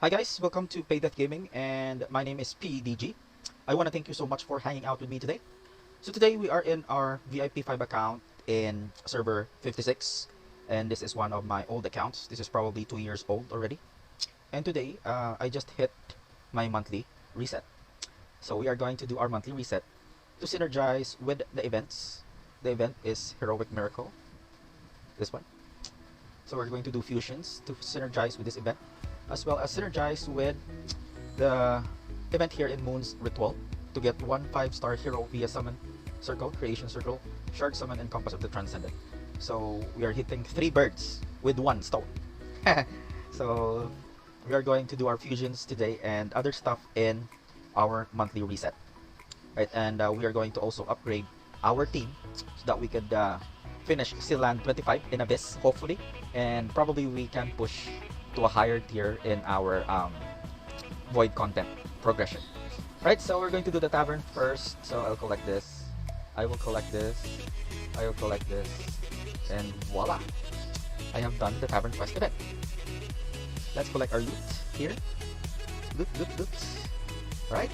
Hi guys, welcome to PayDeathGaming, and my name is PDG. I want to thank you so much for hanging out with me today. So today we are in our VIP 5 account in server 56, and this is one of my old accounts. This is probably 2 years old already. And today I just hit my monthly reset. So we are going to do our monthly reset to synergize with the events. The event is Heroic Miracle, this one. So we're going to do fusions to synergize with this event, as well as synergize with the event here in Moon's Ritual to get one 5-star hero via Summon Circle, Creation Circle, Shard Summon, and Compass of the Transcendent. So we are hitting 3 birds with 1 stone. So we are going to do our fusions today and other stuff in our monthly reset. Right, and we are going to also upgrade our team so that we could finish Sealand 25 in Abyss, hopefully, and probably we can push to a higher tier in our Void content progression. Right, so we're going to do the tavern first. So I'll collect this, I will collect this, I will collect this, and voila! I have done the tavern quest event. Let's collect our loot here. Loot, loot, loot. Right,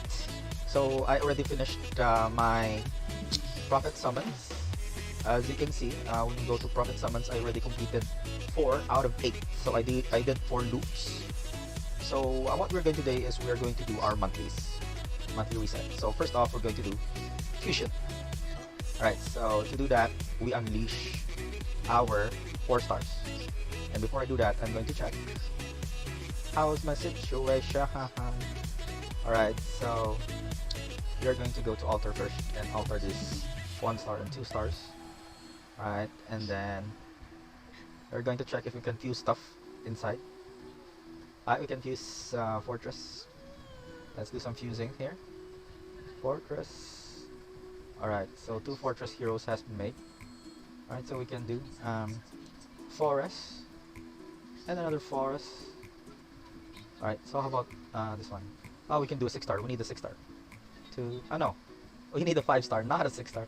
so I already finished my Prophet Summons. As you can see, when you go to Prophet Summons, I already completed 4 out of 8. So I did 4 loops. So what we're going to do is we're going to do our monthly reset. So first off, we're going to do fusion. Alright, so to do that, we unleash our 4 stars. And before I do that, I'm going to check how's my situation. Alright, so we are going to go to altar first and altar this 1 star and 2 stars. Alright, and then we're going to check if we can fuse stuff inside. We can fuse Fortress. Let's do some fusing here. Fortress. Alright, so 2 Fortress heroes has been made. Alright, so we can do Forest and another Forest. Alright, so how about this one? Oh, we can do a 6-star. We need a 6-star. No. We need a 5-star, not a 6-star.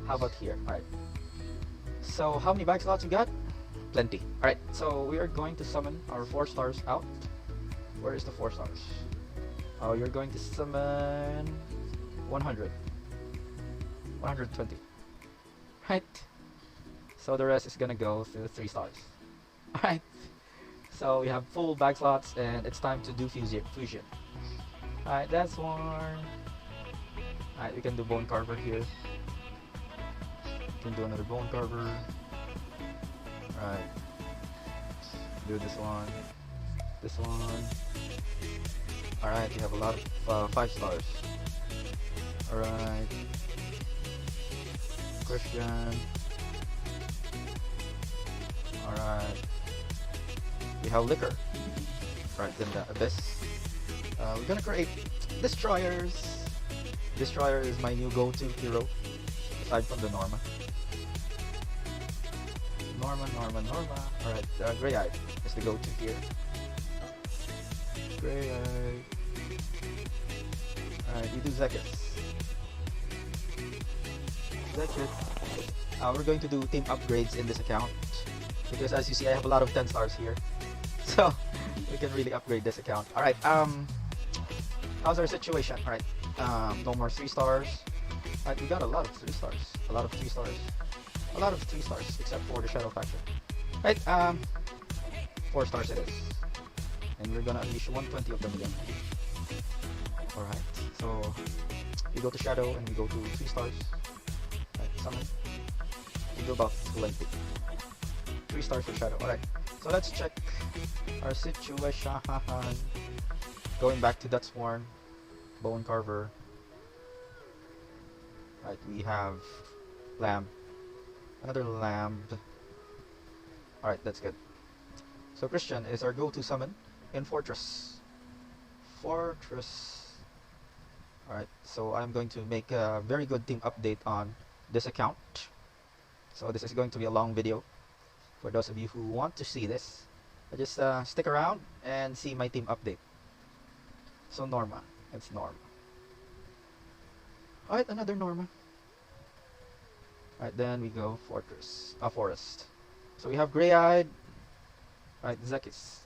How about here? Alright. So how many bag slots you got? Plenty. Alright, so we are going to summon our 4 stars out. Where is the 4 stars? Oh, you're going to summon 100. 120. Right. So the rest is gonna go to the 3 stars. Alright. So we have full bag slots and it's time to do fusion. Alright, that's one. Alright, we can do Bone Carver here. We can do another Bone Carver. Alright. Do this one. This one. Alright, we have a lot of 5 stars. Alright. Christian. Alright. We have Liquor. Right, then the Abyss. We're gonna create Destroyers. Destroyer is my new go-to hero, aside from the Norma. Norma. Alright, Grey-Eyed is the go-to here. Grey-Eyed. Alright, we do Zekis. We're going to do team upgrades in this account, because as you see, I have a lot of 10 stars here. So, we can really upgrade this account. Alright, how's our situation? Alright, no more 3 stars. Alright, we got a lot of 3 stars. A lot of 3 stars. A lot of 3 stars, except for the Shadow Faction. Right, 4 stars it is. And we're gonna unleash 120 of them again. Alright, so we go to Shadow and we go to 3 stars. Right, summon. We do about 20. 3 stars for Shadow. Alright, so let's check our situation. Going back to Dutch Sworn, Bone Carver. Right, we have Lamb. Another Lamb. Alright, that's good. So Christian is our go-to summon in Fortress. Alright, so I'm going to make a very good team update on this account. So this is going to be a long video for those of you who want to see this. Just stick around and see my team update. So Norma, it's Norma. Alright, another Norma. Alright, then we go Forest. So we have Grey-Eyed. Alright, Zekis.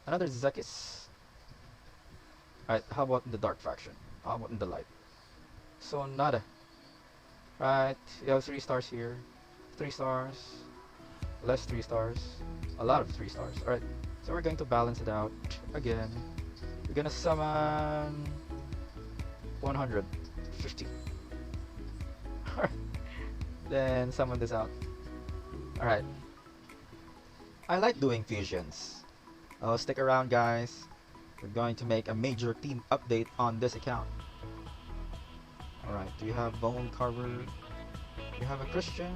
Another Zekis. Alright, how about in the dark faction? How about in the light? So nada. Right, you have 3 stars here. 3 stars. Less 3 stars. A lot of 3 stars. Alright, so we're going to balance it out again. We're gonna summon 150. Then summon this out. Alright. I like doing fusions. Stick around, guys. We're going to make a major team update on this account. Alright, do you have Bone Carver? You have a Christian.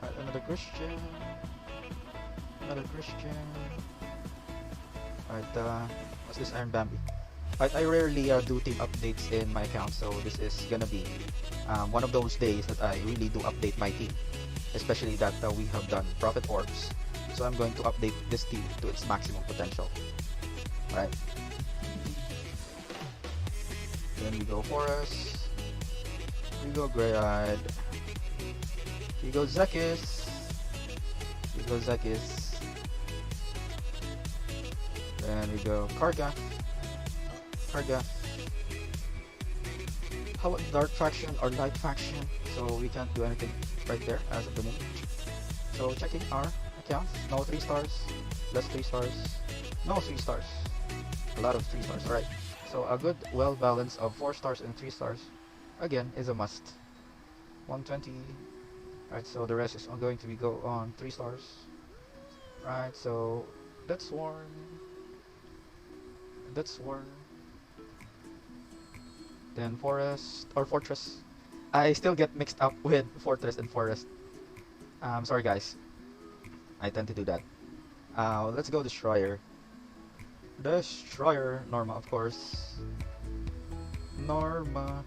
Alright, another Christian. Another Christian. Alright, what's this Iron Bambi? Alright, I rarely do team updates in my account, so this is gonna be one of those days that I really do update my team. Especially that we have done Prophet Orbs. So I'm going to update this team to its maximum potential. Alright. Then we go Forest. We go Grey-Eyed. We go Zekis. We go Zekis. Then we go Kargath. Kargath. How about Dark Faction or Light Faction? So we can't do anything right there as of the moment. So checking our accounts. No 3 stars. Less 3 stars. No 3 stars. A lot of 3 stars. Alright. So a good well balance of 4 stars and 3 stars again is a must. 120. Alright, so the rest is going to be go on 3 stars. Right, so that's Swarm. That's Swarm. Then Forest or Fortress. I still get mixed up with Fortress and Forest. Sorry guys. I tend to do that. Let's go Destroyer. Destroyer, Norma, of course. Norma.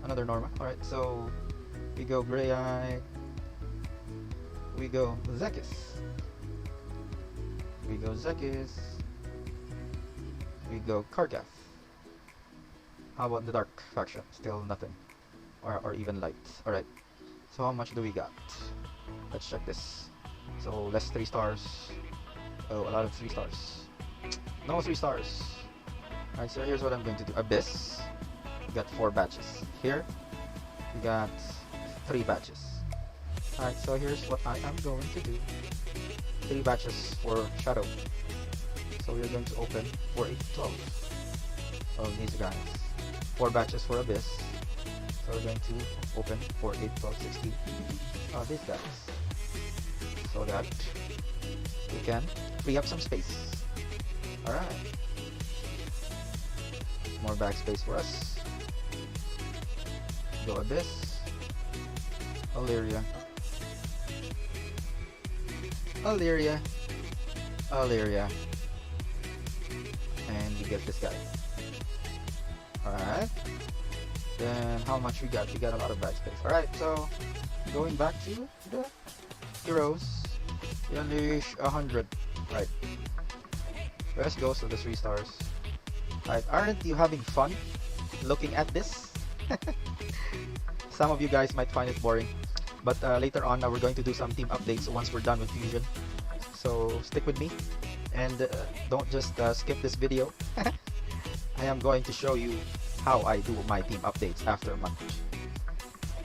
Another Norma. Alright, so we go Grey-Eye. We go Zekis. We go Zekis. We go Kargath. How about the Dark Faction? Still nothing. Or even light. Alright. So how much do we got? Let's check this. So less 3 stars. Oh, a lot of 3 stars. No 3 stars. Alright, so here's what I'm going to do. Abyss. We got 4 batches. Here, we got 3 batches. Alright, so here's what I am going to do. 3 batches for Shadow. So we're going to open for 8 to 12 of these guys. 4 batches for Abyss. So we're going to open for 8, 12, 16 of these guys. So that we can free up some space. Alright. More backspace for us. Go Abyss. Illyria. Illyria. Illyria. And we get this guy. Alright. Then how much we got? We got a lot of backspace. Alright, so going back to the heroes. We unleash 100. Right. Rest goes to the 3 stars. Alright, aren't you having fun looking at this? Some of you guys might find it boring. But later on, we're going to do some team updates once we're done with Fusion. So stick with me. And don't just skip this video. I am going to show you how I do my team updates after a month.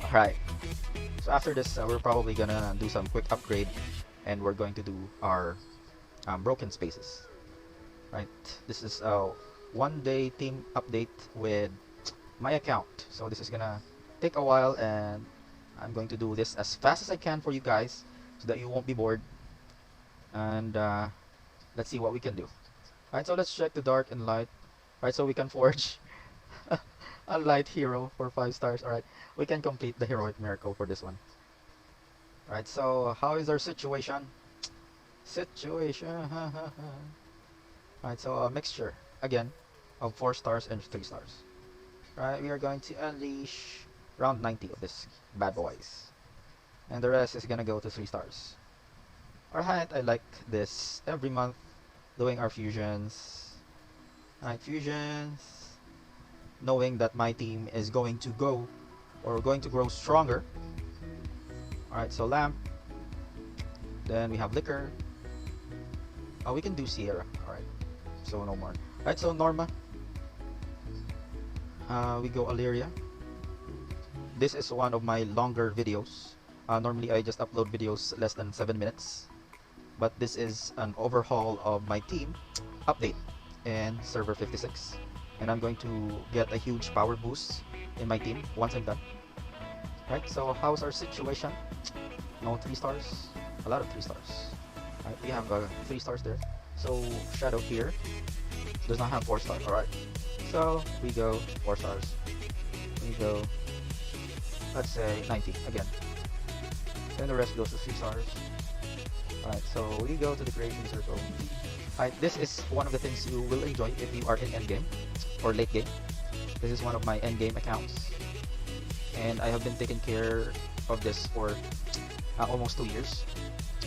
Alright. So after this, we're probably gonna do some quick upgrade. And we're going to do our broken spaces. Right. This is a 1-day team update with my account. So this is gonna take a while, and I'm going to do this as fast as I can for you guys so that you won't be bored. And let's see what we can do. Alright, so let's check the dark and light. Alright, so we can forge a light hero for 5 stars. Alright, we can complete the heroic miracle for this one. Alright, so how is our situation? Alright, so a mixture again of 4 stars and 3 stars. Alright, we are going to unleash around 90 of this bad boys. And the rest is gonna go to 3 stars. Alright, I like this every month doing our fusions. Alright, fusions. Knowing that my team is going to go or going to grow stronger. Alright, so lamp. Then we have liquor. Oh, we can do Sierra. Alright. So no more. Alright, so Norma. We go Illyria. This is one of my longer videos. Normally I just upload videos less than 7 minutes. But this is an overhaul of my team update in server 56. And I'm going to get a huge power boost in my team once I'm done. Right, so how's our situation? No 3 stars? A lot of 3 stars. Right, we have 3 stars there. So Shadow here does not have 4 stars. Alright, so we go 4 stars. We go, let's say 90 again. Then the rest goes to 3 stars. Alright, so we go to the creation circle. Alright, this is one of the things you will enjoy if you are in endgame or late game. This is one of my endgame accounts. And I have been taking care of this for almost 2 years.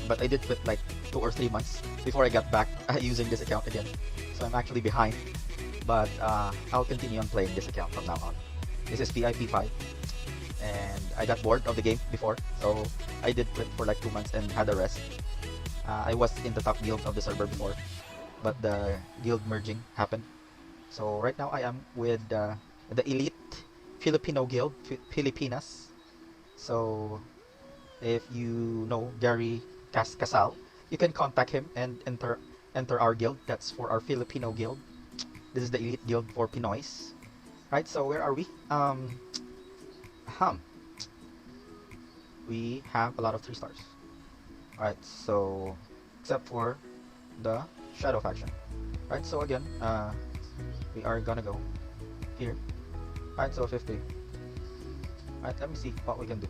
But I did quit like 2 or 3 months before I got back using this account again. So I'm actually behind. But I'll continue on playing this account from now on. This is VIP 5. And I got bored of the game before. So I did quit for like 2 months and had a rest. I was in the top guild of the server before. But the guild merging happened. So right now I am with the elite Filipino guild, Filipinas. So if you know Gary Casal, you can contact him and enter our guild. That's for our Filipino guild. This is the elite guild for Pinoys. Right, so where are we? We have a lot of 3 stars. Alright, so except for the Shadow faction. Right, so again, we are gonna go here. Alright, so 50. Alright, let me see what we can do.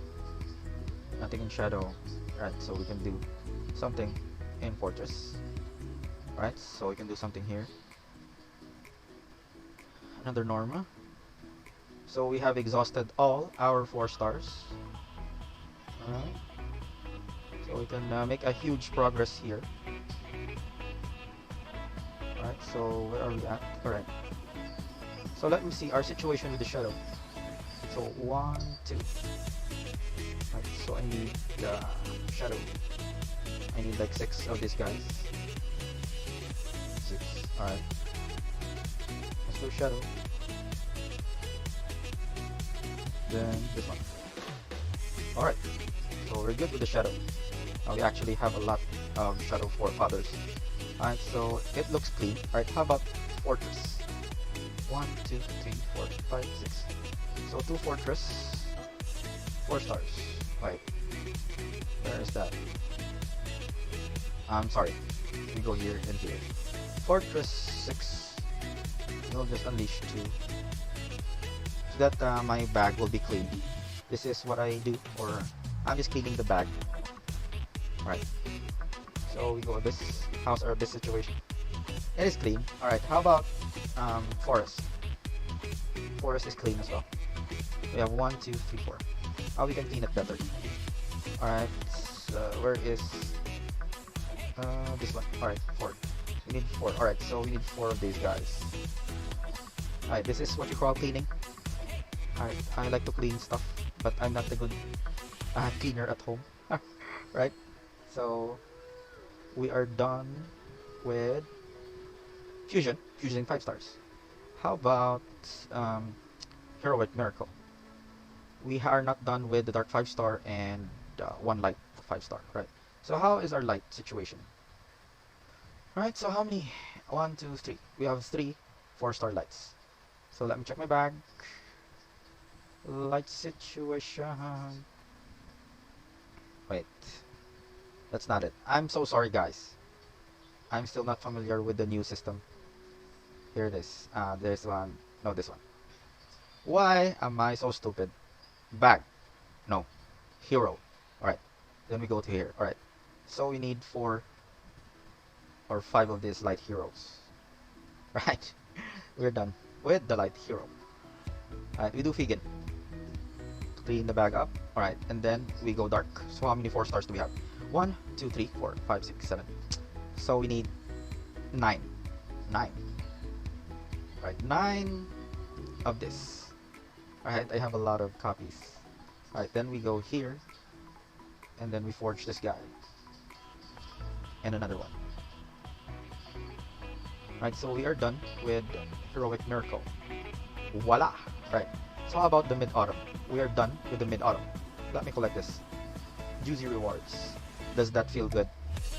Nothing in Shadow. Right, so we can do something in Fortress. Right, so we can do something here. Another Norma. So we have exhausted all our 4 stars. Alright. So we can make a huge progress here. Alright, so where are we at? Alright. So let me see our situation with the Shadow. So 1, 2. Right, so I need the Shadow. I need like 6 of these guys. 6. Alright. Let's go Shadow. Then this one. Alright. So we're good with the Shadow. We actually have a lot of Shadow forefathers. Alright, so it looks clean. Alright, how about Fortress? 1, 2, 3, 4, 5, 6. So 2 Fortress. 4 stars. Wait. Where is that? I'm sorry. We go here and here. Fortress 6. We'll just unleash 2. So that my bag will be clean. This is what I do, or I'm just cleaning the bag. Right. So we go this. How's our this situation? It is clean. Alright, how about Forest? Forest is clean as well. We have 1, 2, 3, 4. We can clean it better. Alright, so where is this one? Alright, 4. We need 4. Alright, so we need 4 of these guys. Alright, this is what you call cleaning. Alright, I like to clean stuff, but I'm not a good cleaner at home. Right? So we are done with Fusion. Fusion 5 stars. How about Heroic Miracle? We are not done with the Dark 5 star and 1 Light 5 star, right? So how is our light situation? Right, so how many? 1, 2, 3. We have 3 4-star lights. So let me check my bag. Light situation. Wait. That's not it. I'm so sorry, guys. I'm still not familiar with the new system. Here it is. There's one. No, this one. Why am I so stupid? Bag. No. Hero. Alright. Then we go to here. Alright. So we need 4 or 5 of these light heroes. Right. We're done with the light hero. Alright, we do Figan. Clean the bag up. Alright, and then we go dark. So how many 4 stars do we have? 1, 2, 3, 4, 5, 6, 7. So we need 9. 9. Alright, 9 of this. Alright, I have a lot of copies. Alright, then we go here. And then we forge this guy. And another one. Right, so we are done with Heroic Miracle. Voila! Right, so how about the mid-autumn? We are done with the mid-autumn. Let me collect this. Juicy rewards. Does that feel good?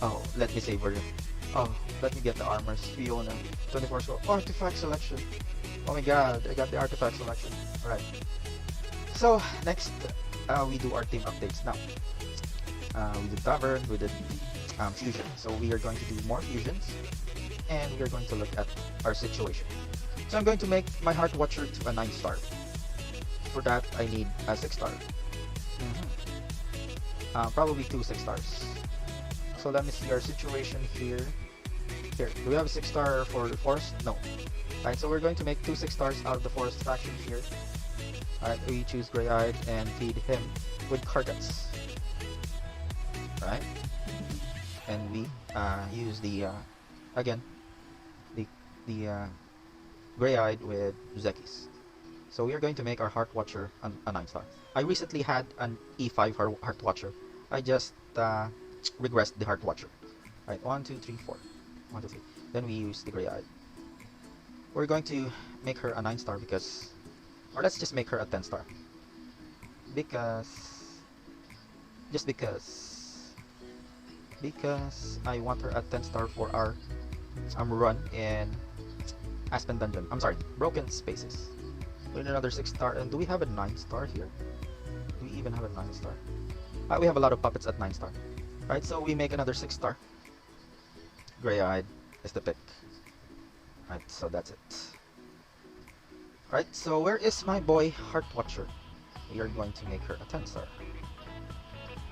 Oh, let me savor it. Oh, let me get the armors. Fiona. 24 score. Artifact selection. Oh my god, I got the artifact selection. Alright. So, next, we do our team updates now. We did Tavern, we did Fusion. So we are going to do more fusions. And we are going to look at our situation. So I'm going to make my Heart Watcher to a 9-star. For that, I need a 6-star. Probably 2 6-stars. So let me see our situation here. Here, do we have a 6-star for the forest? No. Alright, so we're going to make 2 6-stars out of the forest faction here. Alright, we choose Grey-Eyed and feed him with Kargats. Right? And we use the again the Grey-Eyed with Zekis. So we are going to make our Heart Watcher a 9-star. I recently had an E5 Heart Watcher. I just regressed the Heart Watcher. Right, 1, 2, 3, 4. 1, 2, 3. Then we use the Grey-Eyed. We're going to make her a 9-star because, or let's just make her a 10-star. Just because I want her at 10-star for our run in Aspen Dungeon. I'm sorry, Broken Spaces. We need another 6-star. And do we have a 9-star here? Do we even have a 9-star? We have a lot of puppets at 9-star. Right, so we make another 6-star. Grey-Eyed is the pick. Right, so that's it. Right, so where is my boy Heart Watcher? We are going to make her a 10-star.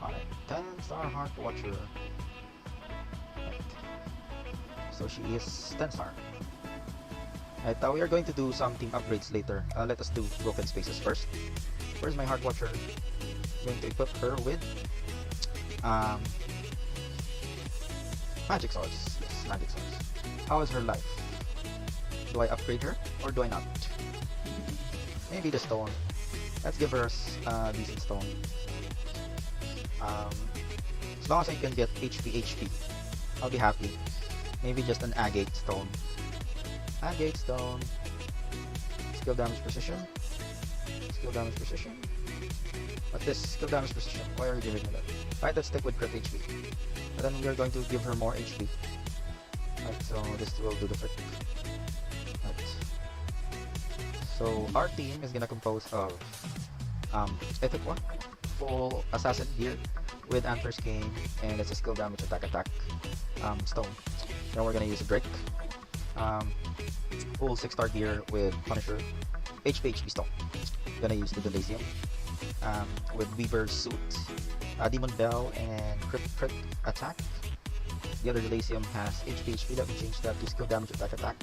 Alright, 10-star Heart Watcher. Right. So she is 10-star. Right, we are going to do some team upgrades later. Let us do Broken Spaces first. Where's my Heart Watcher? I'm going to equip her with Magic Swords. Yes, Magic Swords. How is her life? Do I upgrade her or do I not? Maybe the stone. Let's give her a decent stone. As long as I can get HP, I'll be happy. Maybe just an agate stone. Agate stone. Skill damage precision. Skill damage precision. What's this? Skill damage precision. Why are you giving me that? Alright, let's stick with crit HP. And then we are going to give her more HP. Right, so this will do the trick. Right. So our team is gonna compose of Ethicwa, full assassin gear with Antlers Cane, and it's a skill damage attack stone. Then we're gonna use a Drake. Full 6-star gear with Punisher, HP stone. Gonna use the Delacium with Weaver's suit, Demon Bell, and crit attack. The other Delacium has HP. Let me change that to skill damage attack.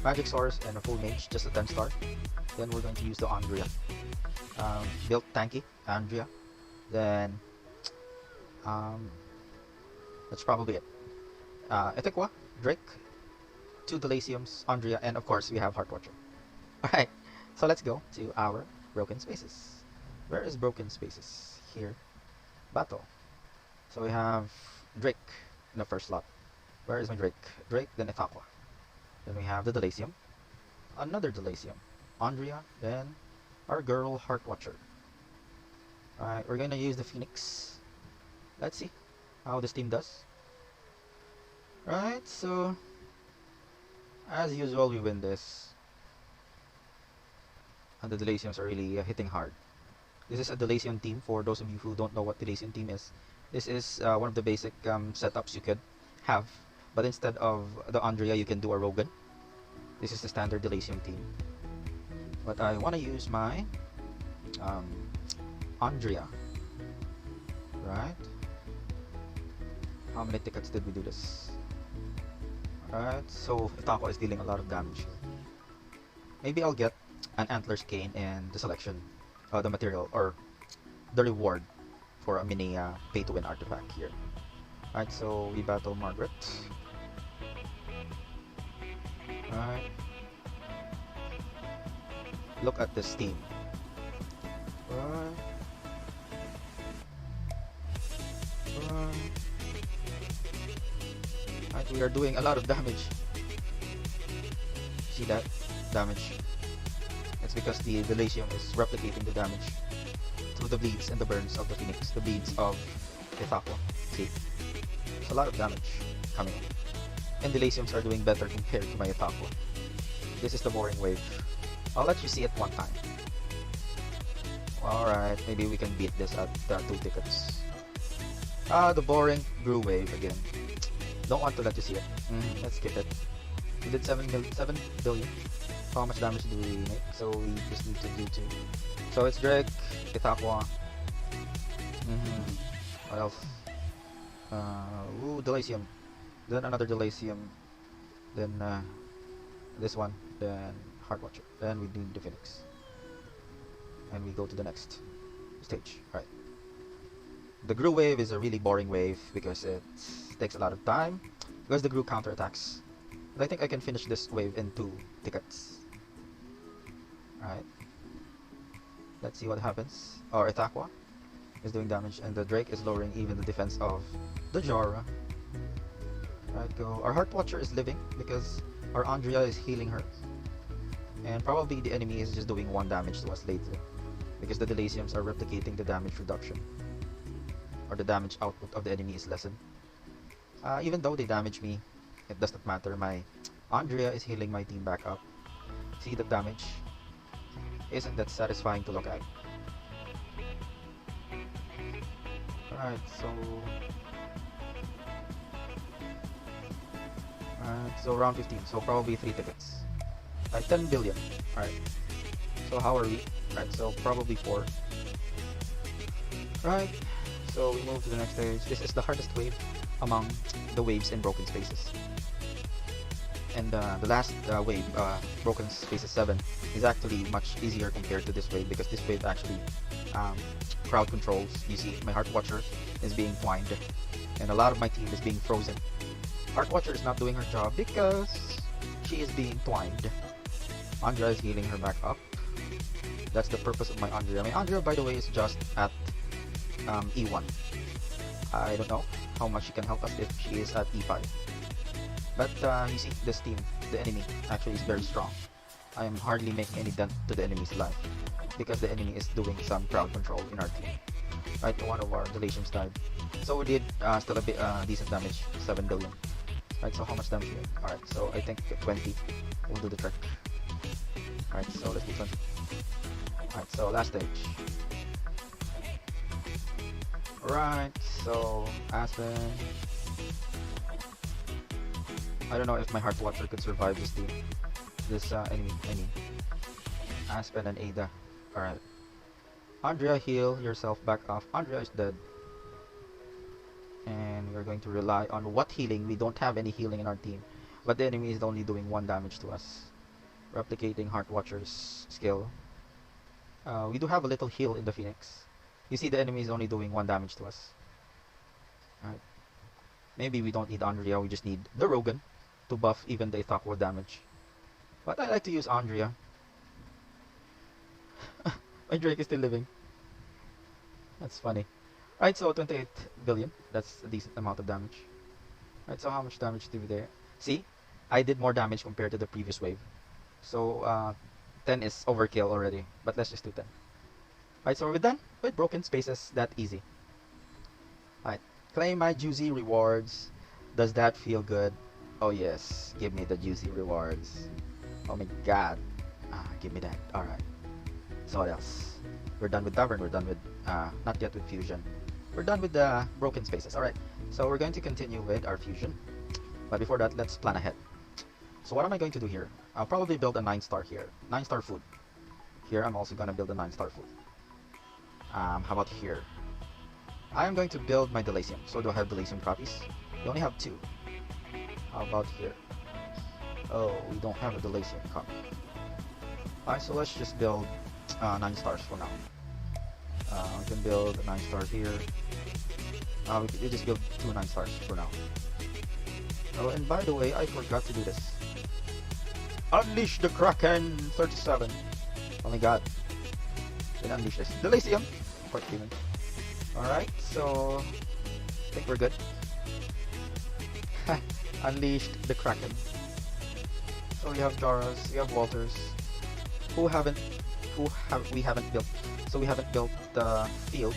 Magic Source and a full mage, just a 10-star. Then we're going to use the Andrea. Built tanky, Andrea. Then that's probably it. Ethicwa, Drake, 2 Delaciums, Andrea, and of course we have Heart Watcher. Alright, so let's go to our Broken Spaces. Where is Broken Spaces? Here. Battle. So we have Drake in the first slot. Where is my Drake? Drake, then Ethicwa. Then we have the Delacium. Another Delacium. Andrea, then our girl Heart Watcher. Alright, we're gonna use the Phoenix. Let's see how this team does. Right, so as usual we win this. And the Delaciums are really hitting hard. This is a Delacian team. For those of you who don't know what Delacian team is, this is one of the basic setups you could have. But instead of the Andrea, you can do a Rogan. This is the standard Delacian team. But I want to use my Andrea. Right? How many tickets did we do this? Alright, so Ethicwa is dealing a lot of damage. Maybe I'll get an Antlers Cane and the selection, the material, or the reward for a mini pay-to-win artifact here. Alright, so we battle Margaret. Alright. Look at this team. Alright. Alright, we are doing a lot of damage. See that? Damage. It's because the Delacium is replicating the damage through the bleeds and the burns of the Phoenix, the bleeds of Ithaqua. See? There's a lot of damage coming in. And Delaciums are doing better compared to my Ithaqua. This is the boring wave. I'll let you see it one time. Alright, maybe we can beat this at 2 tickets. The boring brew wave again. Don't want to let you see it. Let's skip it. We did 7 billion. How much damage do we make? So we just need to do 2. So it's Drake, Ithaqua. What else? Delacium. Then another Delacium. Then this one. Then Heartwatcher. Then we need the Phoenix. And we go to the next stage. Right. The Gru wave is a really boring wave because it takes a lot of time. Because the Gru counterattacks. But I think I can finish this wave in 2 tickets. Alright. Let's see what happens. Our Ithaqua is doing damage and the Drake is lowering even the defense of the Jara. Right, go. Our Heartwatcher is living because our Andrea is healing her. And probably the enemy is just doing 1 damage to us lately. Because the Delaciums are replicating the damage reduction. Or the damage output of the enemy is lessened. Even though they damage me, it does not matter. My Andrea is healing my team back up. See the damage? Isn't that satisfying to look at? Alright, so round 15, so probably 3 tickets. 10 billion. Alright. So how are we? Alright, so probably 4. Right. So we move to the next stage. This is the hardest wave among the waves in Broken Spaces. And the last wave, Broken Spaces 7, is actually much easier compared to this wave because this wave actually crowd controls. You see, my Heartwatcher is being twined, and a lot of my team is being frozen. Heartwatcher is not doing her job because she is being twined. Andrea is healing her back up. That's the purpose of my Andrea. My Andrea, by the way, is just at E1. I don't know how much she can help us if she is at E5. But you see, this team, the enemy, actually is very strong. I am hardly making any dent to the enemy's life because the enemy is doing some crowd control in our team. Right, one of our Delaciums died. So we did still a bit decent damage, 7 billion. Right, so how much damage we did? Alright, so I think 20 will do the trick. Alright, so let's do 20. Alright, so last stage. Right, so Aspen. I don't know if my Heartwatcher could survive this team. This enemy, I mean. Aspen and Ada. Alright. Andrea, heal yourself back off. Andrea is dead. And we're going to rely on what healing? We don't have any healing in our team. But the enemy is only doing 1 damage to us. Replicating Heartwatcher's skill. We do have a little heal in the Phoenix. You see, the enemy is only doing 1 damage to us. Alright. Maybe we don't need Andrea, we just need the Rogan to buff even the Ithaqua damage. But I like to use Andrea. My Drake is still living. That's funny. Right, so 28 billion. That's a decent amount of damage. Right, so how much damage did we there? See? I did more damage compared to the previous wave. So 10 is overkill already. But let's just do 10. Right, so we're done with Broken Spaces that easy. Right, claim my juicy rewards. Does that feel good? Oh yes, give me the juicy rewards. Oh my god. Give me that. Alright. So what else? We're done with Tavern, we're done with, not yet with Fusion. We're done with the Broken Spaces. Alright, so we're going to continue with our Fusion. But before that, let's plan ahead. So what am I going to do here? I'll probably build a 9-star here. 9-star food. Here, I'm also going to build a 9-star food. How about here? I am going to build my Delacium. So do I have Delacium copies? We only have 2. How about here? Oh, we don't have a Delacium copy. Alright, so let's just build 9 stars for now. We can build a 9-star here. We just build 2 9-stars for now. Oh, and by the way, I forgot to do this. Unleash the Kraken 37. Oh my god. Then unleash this. Delacium. Port Demon. Alright, so I think we're good. Unleashed the Kraken. So we have Jaras, we have Walters, who haven't, we haven't built. So we haven't built the field.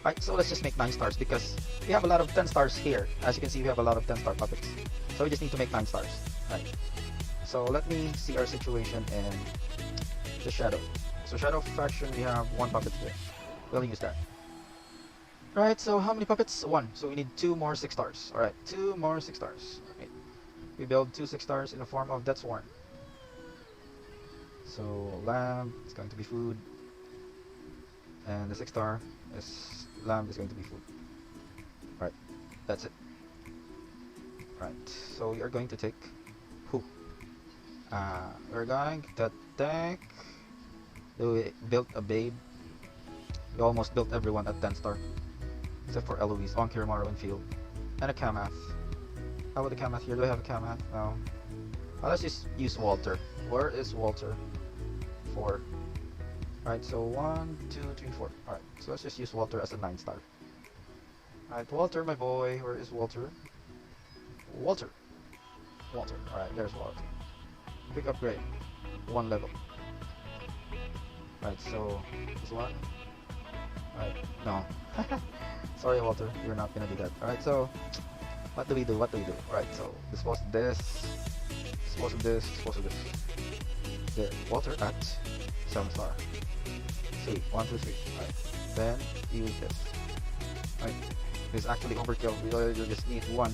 Right, so let's just make 9 stars because we have a lot of 10 stars here. As you can see, we have a lot of 10 star puppets. So we just need to make 9 stars. Right. So let me see our situation in the Shadow. So Shadow faction, we have 1 puppet here. We'll use that. Right, so how many puppets? 1. So we need 2 more 6 stars. Alright, 2 more 6 stars. Right. We build 2 6 stars in the form of Death's Warrant. So lamb is going to be food. And the 6 star is lamb is going to be food. Right, that's it. Right, so we are going to take who? We're going to take. We built a babe. We almost built everyone at 10 star. Except for Eloise, on Kirimaro and Field. And a Kamath. How about the Kamath here? Do I have a Kamath? No. Let's just use Walter. Where is Walter? 4. Alright, so 1, 2, 3, 4. Alright, so let's just use Walter as a 9 star. Alright, Walter, my boy. Where is Walter? Walter. Walter. Alright, there's Walter. Quick upgrade. 1 level. Alright, so this one. Alright, no. Sorry, Walter. You're not gonna do that. Alright, so what do we do? What do we do? Alright, so dispose of this. Dispose of this. Dispose of this. There. Walter at 7 star. See, 1, 2, 3. Alright. Then use this. Alright. This is actually overkill. We literally just need 1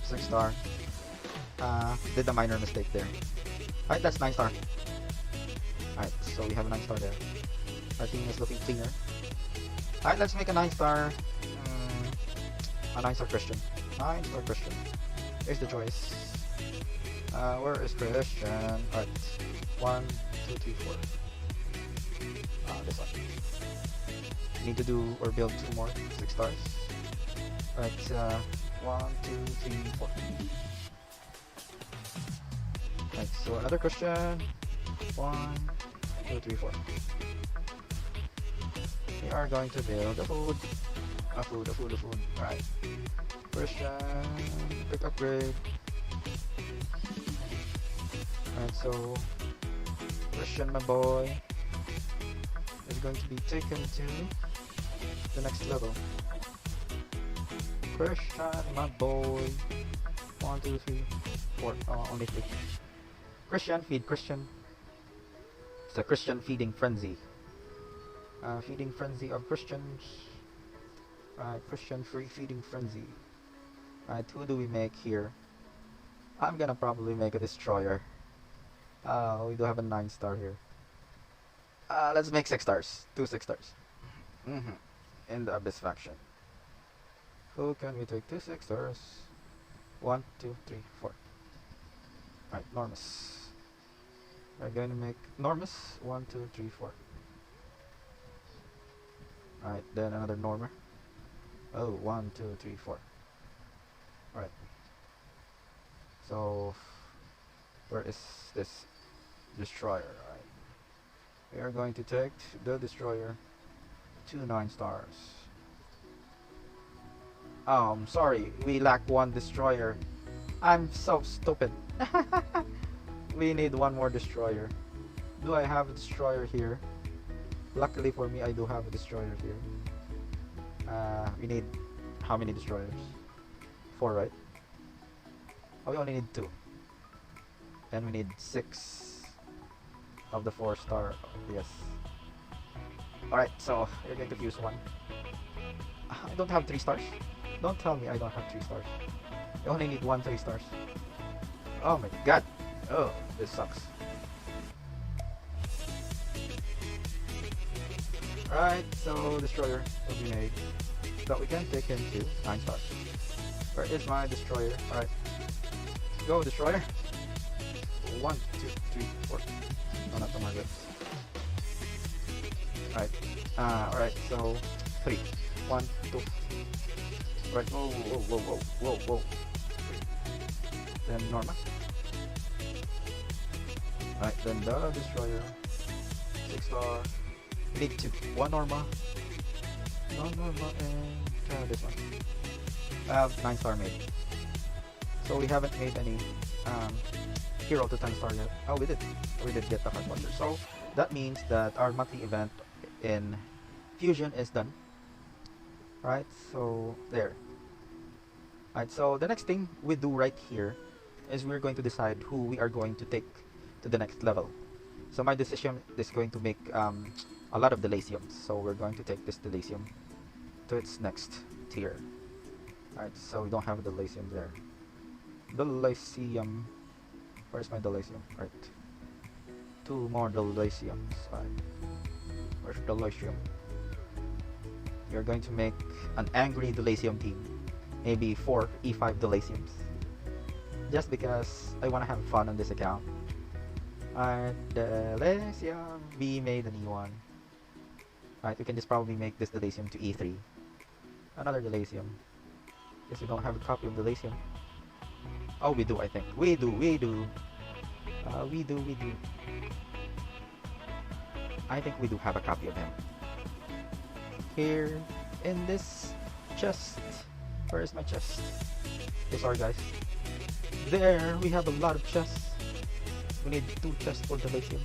6 star. Did a minor mistake there. Alright, that's 9 star. Alright, so we have a 9 star there. Our team is looking cleaner. Alright, let's make a 9 star. A 9 star Christian. 9 star Christian. Here's the choice. Where is Christian? Alright. 1, 2, 3, 4. This one. Need to do or build 2 more 6 stars. Alright, 1, 2, 3, 4. Alright, so another Christian. 1, 2, 3, 4. We are going to build a food. A food. Alright. Christian. Quick upgrade. Alright, so Christian, my boy, is going to be taken to the next level. Christian, my boy. 1, 2, 3, 4. Oh, only 3. Christian, feed Christian. It's a Christian feeding frenzy. Feeding frenzy of Christians. Christian free feeding frenzy. Alright, who do we make here? I'm gonna probably make a destroyer. We do have a 9 star here. Let's make 6 stars. 2 6 stars. In the Abyss faction. Who can we take 2 6 stars? 1, 2, 3, 4. Alright, Normus. We're going to make Normus. 1, 2, 3, 4. Alright, then another Normer. Oh, 1, 2, 3, 4. Alright. So, where is this destroyer? Alright. We are going to take the destroyer to 9 stars. Oh, I'm sorry. We lack 1 destroyer. I'm so stupid. We need 1 more destroyer. Do I have a destroyer here? Luckily for me, I do have a destroyer here. We need how many destroyers? 4, right? Oh, we only need 2. And we need 6 of the 4 star. Yes. Alright, so you're going to use 1. I don't have 3 stars. Don't tell me I don't have 3 stars. I only need 1 3 stars. Oh my god. Oh, this sucks. Alright, so destroyer will be made. So we can take him to 9 stars. Where is my destroyer? Alright. Go, destroyer. 1, 2, 3, 4. No, not the Margaret. Alright. Alright, so 3. 1, 2. Alright, whoa. Then Norma. Alright, then the destroyer. 6 star. We need 2. 1 Norma. 1 Norma and this one. I have 9 star made. So we haven't made any hero to 10 star yet. Oh, we did. We did get the heart watcher. So that means that our monthly event in Fusion is done. Right, so there. Right, so the next thing we do right here is we're going to decide who we are going to take to the next level. So my decision is going to make a lot of Delaciums. So we're going to take this Delacium to its next tier. Alright, so we don't have a Delacium there. Delacium. Where's my Delacium? Right. 2 more Delaciums. Alright. Where's Delacium? You're going to make an angry Delacium team. Maybe 4 E5 Delaciums. Just because I want to have fun on this account. Alright, Delacium. We made a new one. Alright, we can just probably make this Delacium to E3. Another Delacium. Guess we don't have a copy of Delacium. Oh, we do, I think. We do. We do. I think we do have a copy of him. Here, in this chest. Where is my chest? Okay, sorry guys. There, we have a lot of chests. We need 2 chests for Delaciums.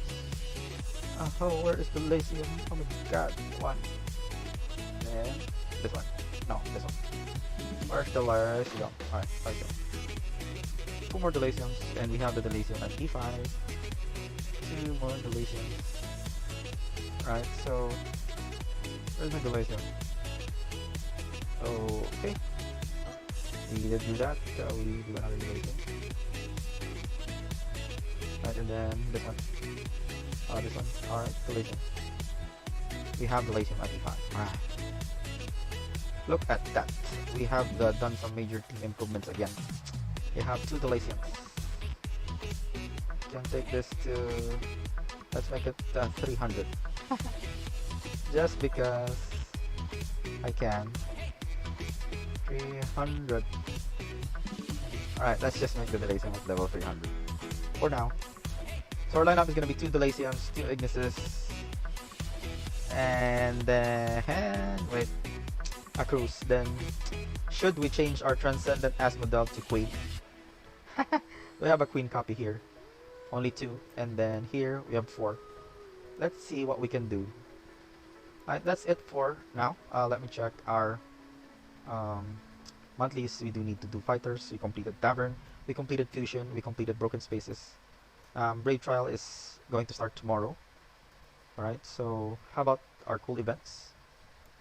Oh, where is Delacium? Oh my god, 1. And this one. No, this one. Where's Delacium? Alright, let's go. 2 more Delaciums, and we have the Delacium at E5. 2 more Delaciums. Alright, so where's my Delacium? Okay. We did do that, so we do another Delacium. Right, and then this one. This one. Alright, Delacium. We have Delacium at E5. Alright. Look at that. We have done some major team improvements again. We have 2 Delaciums. Can take this to... let's make it 300. Just because I can. 300. Alright, let's just make the Delacium at level 300. For now. So our lineup is going to be 2 Delaciums, 2 Ignises, and then... wait. A Cruise. Then, should we change our Transcendent Asmodel to Queen? We have a Queen copy here. Only 2. And then here, we have 4. Let's see what we can do. Alright, that's it for now. Let me check our monthlies. We do need to do Fighters. We completed Tavern. We completed Fusion. We completed Broken Spaces. Brave Trial is going to start tomorrow. Alright, so how about our cool events?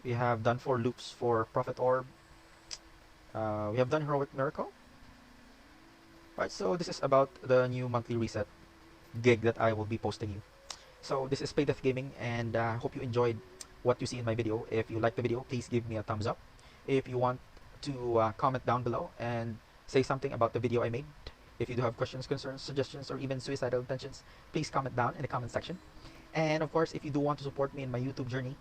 We have done 4 loops for Prophet Orb. We have done Heroic Miracle. Right, so this is about the new monthly reset gig that I will be posting you. So this is PayDeathGaming, and I hope you enjoyed what you see in my video. If you like the video, please give me a thumbs up. If you want to comment down below and say something about the video I made. If you do have questions, concerns, suggestions, or even suicidal intentions, please comment down in the comment section. And of course, if you do want to support me in my YouTube journey,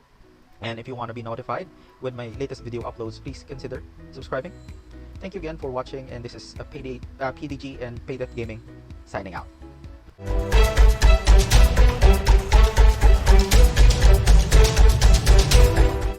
and if you want to be notified when my latest video uploads, please consider subscribing. Thank you again for watching, and this is PDG and PayDeathGaming signing out.